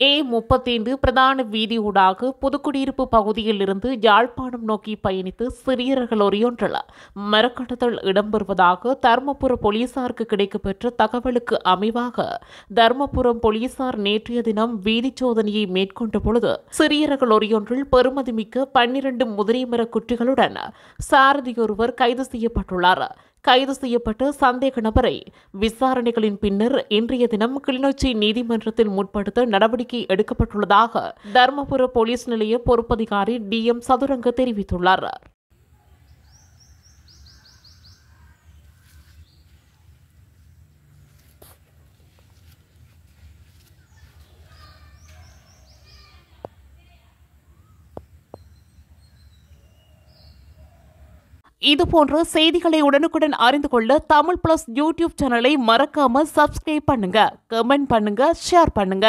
A35 பிரதான வீதியூடாக புதுக்குடியிருப்பு பகுதியில் இருந்து யாழ்ப்பாணம் நோக்கி பயணித்து சிறியர்கள் ஒன்றில் மரக்கடத்தல் இடம்பெறுவதாக தருமபுரம் போலீசாருக்கு கிடைக்கப்பெற்ற தகவலுக்கு அமைவாக தருமபுரம் போலீசார் நேற்றைய தினம் வீதி சோதனையை மேற்கொண்ட பொழுது சிறியர்கள் ஒன்றில் பெறுமதிமிக்க 12 முதிரைமர குற்றிகளுடன் சாரதியொருவர் கைது செய்யப்பட்டுள்ளார். கைது செய்யப்பட்ட சந்தேக நபரை விசாரணைகளின் பின்னர் இன்றைய தினம் கிளிநொச்சி நீதிமன்றத்தில் முற்படுத்த நடவடிக்கை எடுக்கப்பட்டுள்ளதாக தருமபுரம் போலீஸ் நிலைய பொறுப்பதிகாரி DM சதுரங்க தெரிவித்துள்ளார். இதுபோன்ற செய்திகளை உடனுக்குடன் அறிந்து கொள்ள தமிழ் பிளஸ் யூடியூப் சேனலை மறக்காம சப்ஸ்கிரைப் பண்ணுங்க, கமெண்ட் பண்ணுங்க, ஷேர் பண்ணுங்க.